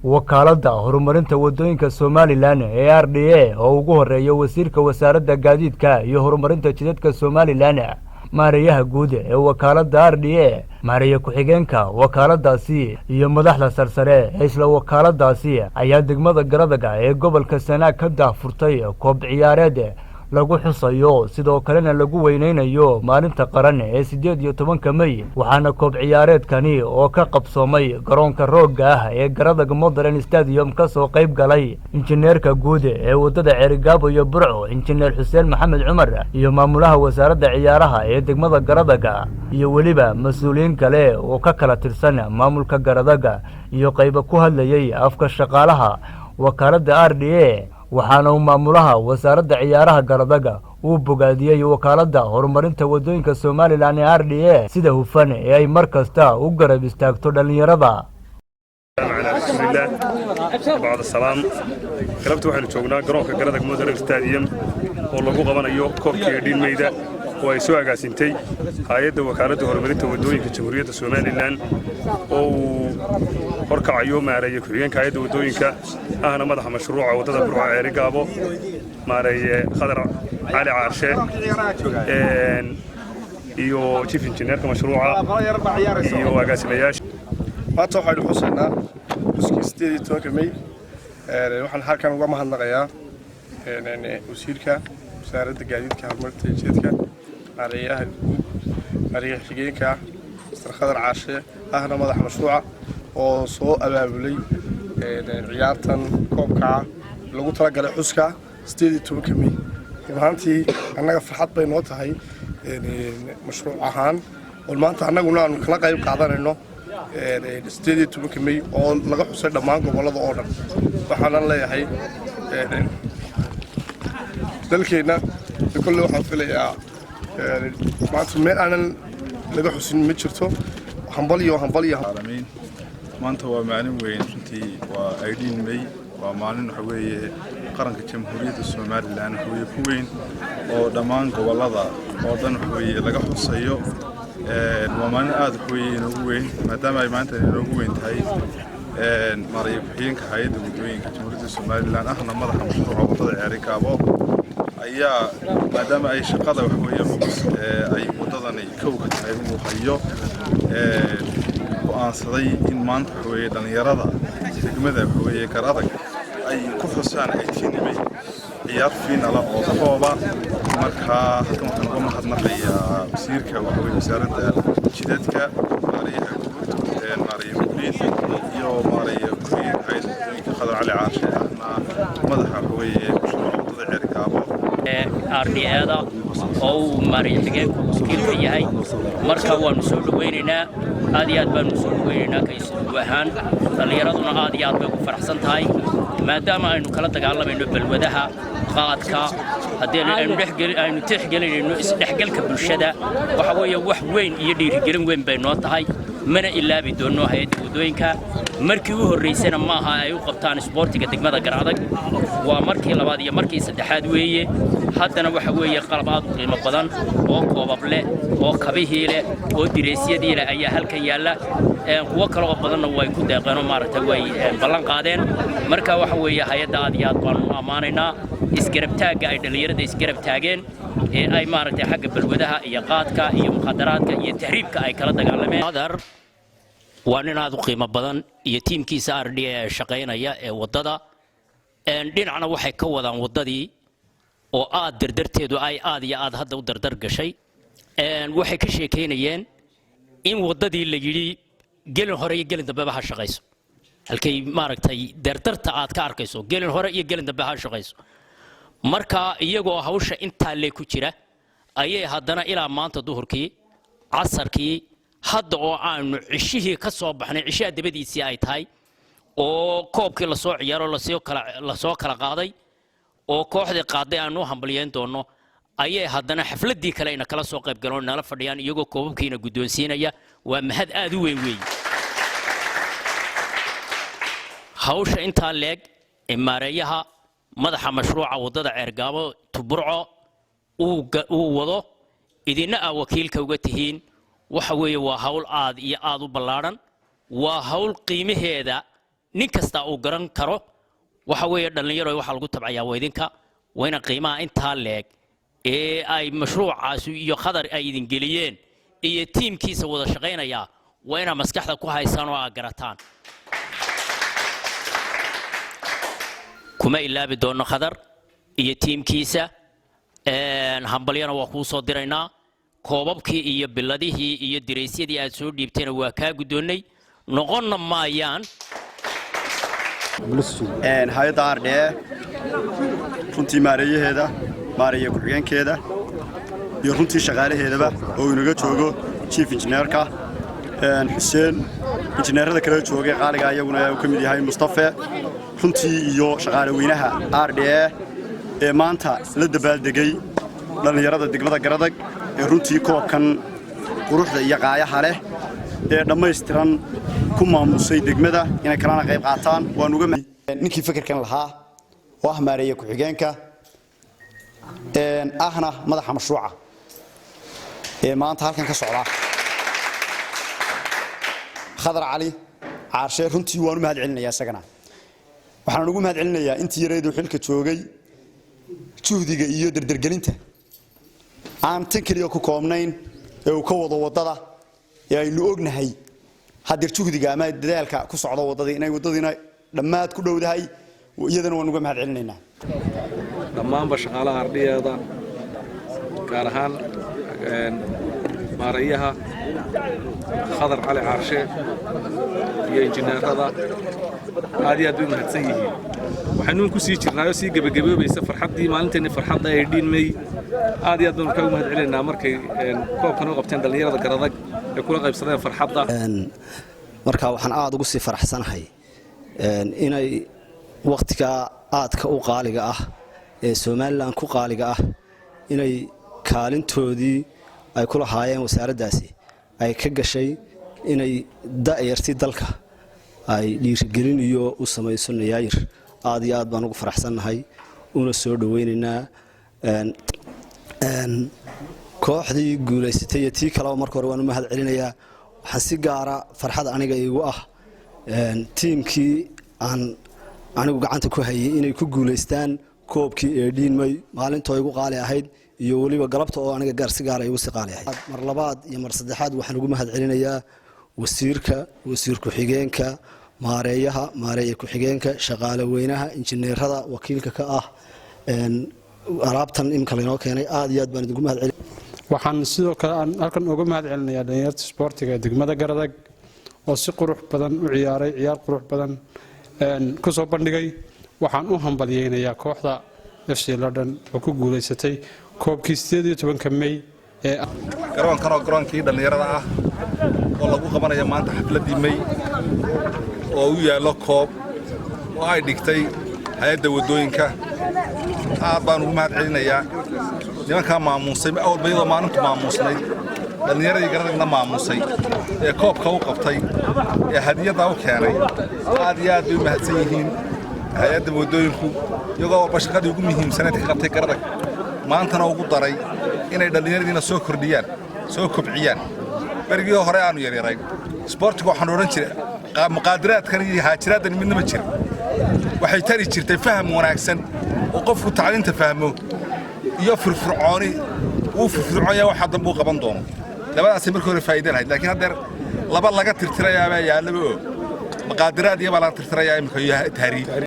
wakaaladda horumarinta wadooyinka Somaliland ee RDA oo ugu horeeya wasiirka wasaaradda gaadiidka iyo horumarinta jidadka Somaliland maareeyaha guud ee wakaaladda RDA maareeya ku-xigeenka wakaaladdaasi iyo madaxda sarsare ee isla wakaaladdaasi ayaa degmada Garadaga ee gobolka Sanaag ka daahfurtay koob ciyaareed lagu xusayo sidoo kalena lagu weyneynayo maalinta qaran ee 18 May waxaana koob ciyaareedkani oo ka qabsoomay garoonka roogga ah ee Garadaga Modern Stadium ka soo qayb galay injineerka guud ee wadada Ceerigaabo iyo Burco injineer Xuseen Maxamed Cumar iyo maamulaha wasaaradda ciyaaraha ee degmada Garadaga iyo waliba mas'uuliyiin kale oo ka kala tirsan maamulka Garadaga iyo qayb ku hadlayay afka shaqaalaha wakaaladda RDA waxaana maamulaha wasaaradda ciyaaraha Garadaga uu bogaadiyay wakaaladda horumarinta wadooyinka Somaliland ee RDA sida hufan ee ay markasta u garab istaagto dhalinyarada. بعد السلام قربت waxaan joognaa garoonka Garadaga Modern Stadium oo lagu qabanayo koobka Dhin Meyda oo ay soo agaasintay hay'adda wakaaladda horumarinta wadooyinka Jamhuuriyadda Somaliland oo horkacayo maareeya ku-xigeenka hay'adda wadooyinka ahna madaxa mashruuca wadada Burco Ceerigaabo maareeya Khadar Cali Caarshe iyo chief engineerka mashruuca iyo agaasimayaasha maanta waxaan xusaynaa xuskii 18 May waxaan halkan uga mahadnaqayaa wasiirka wasaaradda gaadiidka horumarinta jidadka maareeyaha guud maareeyaha ku-xigeenka Mr. Khadar Caarshe ahna madaxa mashruuca oo soo abaabulay ciyaartan koobka lagu talagalay xuska 18 May maantii annaga farxad bay noo tahay mashruuc ahaan oo maanta annaguna aan kala qayb qaadanayno 18 May oo laga xusay dhammaan gobolada oo dhan waxaan leeyahay dalkeena kullu waxaan filayaa maanta meel aanan laga xusin ma jirto hambaliyo aalamiin maanta waa maalin weyn runtii waa Dhin May waa maalin waxa weeye qaranka Jamhuuriyadda Somaliland oo ku weyn oo dhammaan gobolada oo dhan waxa weeye laga xusayo waa maalin aad ugu weyn maadaama ay maanta ugu weyn tahay maareeya ku-xigeenka hay'adda wadooyinka Jamhuuriyadda Somaliland ahna madaxa mashruuca wadada Ceerigaabo ayaa maadaama ay shaqada wax weeye ay wadadani kowga tahay uu hayo go'aansaday in maanta waxa weeye dhalinyarada degmada waxa weeye Garadaga ay ku xusaan 18 May ciyaar fiinala oo kooba marka halkan waxaan uga mahadnaqayaa wasiirka waxa weeye wasaaradda jidadka maareeyaha guud maareeyaha guud iyo maareeyaha ku-xigeenka hay'adda Khadar Cali Caarshe ahna madaxa waxa weeye mashruuca wadada Ceerigaabo RDA oo maareeyaha ku-xigeenka wakiilka yahay marka waanu soo dhaweynaynaa aad iyo aad baanu soo dhaweynaynaa kaysugu ahaan dhalinyaraduna aad iyo aad bay ku faraxsan tahay maadaama aynu kala dagaalamayno balwadaha qaadka haddii aynu tixgelinayno isdhexgalka bulshada waxa weeye wax weyn iyo dhiirigelin weyn bay noo tahay mana ilaabi doono hay'adda wadooyinka markii u horeysana ma aha ay u qabtaan isboortiga degmada Garadaga waa markii labaad iyo markii saddexaad weeye haddana waxa weeye qalab aad u qiimo badan oo koobab leh oo kabihii leh oo direesyadii leh ayaa halkan yaala kuwa kale oo badanna way ku deeqeen oo maaragtay way ballan qaadeen marka waxa weeye hay'adda aad iyo aad baan u amaanaynaa isgarab taagga ay dhalinyarada isgarab taageen ee ay maaragtay xagga balwadaha iyo qaadka iyo mukhadaraadka iyo tahriibka ay kala dagaalameen waa nin aad u qiimo badan iyo tiimkiisa RDA ee shaqaynaya ee wadada dhinacna waxay ka wadaan wadadii oo aad dardarteedu ay aad iyo aad hadda u dardar gashay waxay ka sheekeynayeen in wadadii la yiri gelin hore iyo gelin dambe ha shaqayso halkay maaragtay dardarta aad ka arkayso gelin hore iyo gelin dambe ha shaqayso marka iyagoo hawsha inta le ku jira ayay haddana ilaa maanta duhurkii casarkii hadda oo aanu cishihii ka soo baxnay cishaha dabadiisii ay tahay oo koobkii la soo ciyaaro la soo kala qaaday oo kooxdii qaaday aanu hambalyeyn doono ayay haddana xafladii kale ina kala soo qayb galeen nala fadhiyaan iyagoo koobabkiina guddoonsiinaya waa mahad aad u weyn hawsha inta leeg maareeyaha madaxa mashruuca wadada Ceerigaabo Burco uu wado idina wakiilka uga tihiin waxa weeye waa hawl aad iyo aad u ballaaran waa hawl qiimaheeda nin kasta uu garan karo waxa weeye dhalinyaro waxa lagu tabcayaa weydinka wayna qiimaha inta leeg ee ay mashruucaasi iyo khadar ay idin geliyeen iyo tiimkiisa wada shaqeynaya wayna maskaxda ku haysan oo garataan kuma ilaabi doono khadar iyo tiimkiisa hambalyana waa ku soo diraynaa koobabkii iyo biladihii iyo direysyadii aad soo dhiibteen waa ka gudoonay noqonna maayaan hay'adda RDA runtii maareeyaheeda maareeya ku-xigeenkeeda iyo runtii shaqaalaheedaba oo inaga joogo chief engineerka Xuseen injineerada kala joogay qaaliga ayaguna uu ka mid yahay Mustafa runtii iyo shaqaale weynaha RDA ee maanta la dabaaldegay dhalinyarada degmada Garadag ee runtii koobkan quruxda iyo qaayaha leh ee dhameystiran ku maamusay degmada inay kalena qayb qaataan waan uga ninkii fikirkan lahaa oo maareeya ku-xigeenka ahna madaxa mashruuca ee maanta halkan ka socda khadar cali caarshe runtii waan u mahad celinayaa isagana waxaan ugu mahad celinayaa intii yareedo xilka joogay juhdiga iyo dardargelinta aan tan kaliya ku koobnayn ee uu ka wado wadada ee aynu ognahay haddii juhdiga ama dadaalka ku socda wadada inay wadadina dhammaad ku dhowdahay iyadana waan uga mahad celinaynaa dhammaanba shaqaalaha ardayda gaar ahaan maareeyaha khadar cali caarshe iyo injineerada aad iyo aad bay mahadsan yihiin waxaanu ku sii jirnaayo sii gabagabeeyaysa farxadii maalinteena farxadda ay dhiinmay aad iyo aad baan uga mahad celinaynaa markay koobkan u qabteen dhalinyarada Garadag ee kula qaybsadeen farxadda marka waxaan aad ugu sii faraxsanahay inay waqtiga aadka u qaaliga ah ee Soomaaliland ku qaaliga ah inay kaalintoodii ay kula haayeen wasaaraddaasi ay ka gashay inay da'yartii dalka ay dhiirigelin iyo u samayso nayaayir aad iyo aad baan ugu faraxsanahay una soo dhaweynaynaa kooxdii guuleysatay tii kale markii hore waan u mahad celinayaa waxaan si gaara farxad aniga iigu ah tiimkii aan anigu gacanta ku hayay inay ku guuleystaan koobkii ee dhiinmay maalintoo igu qaali ahayd iyo waliba galabta oo aniga gaar si gaar ay ugu saqaali ahayd mar labaad iyo mar saddexaad waxaan ugu mahad celinayaa wasiir ku-xigeenka maareeya ku-xigeenka shaqaale weynaha injineerada wakiilka ka ah alaabtan imka laynoo keenay aad iyo aad baan idinku mahad celin waxaan sidoo kale aan halkan uga mahad celinayaa dhalinyarta isboortiga degmada Garadag oo si qurux badan u ciyaaray ciyaar qurux badan ku soo bandhigay waxaan u hambalyeeynaa kooxda FC London oo ku guuleysatay koobkii 18 May ee garoonkii dhalinyarada ah oo lagu qabanayo maanta xafladii May oo u yaalo koob oo ay dhigtay hay'adda wadooyinka aad baan ugu mahad celinayaa nimanka maamusay awalbayada maalintu maamusnay dhalinyaradii Garadagna maamusay ee koobka u qabtay ee hadiyada u keenay aad iyo aad bay u mahadsan yihiin hay'adda wadooyinku iyagoo bashaqadii ugu muhiimsanayd ka qabtay Garadag maantana ugu daray inay dhalinyaradiina soo kordhiyaan soo kobciyaan barigii hore aanu yaryarayn isboortiga waxaan oran jiray muqaadaraadkan iyo haajiraadan midna ma jiro waxay tari jirtay faham wanaagsan oo qofku tacliinta fahmo iyo firfircooni uu firfircoonaya waxa dambe uu qaban doono labadaas markii hore faa'iido lahayd laakiin hadda laba laga tirtirayaa yaalaba muqaadaraad iyo baa laga tirtirayaa imka taariikh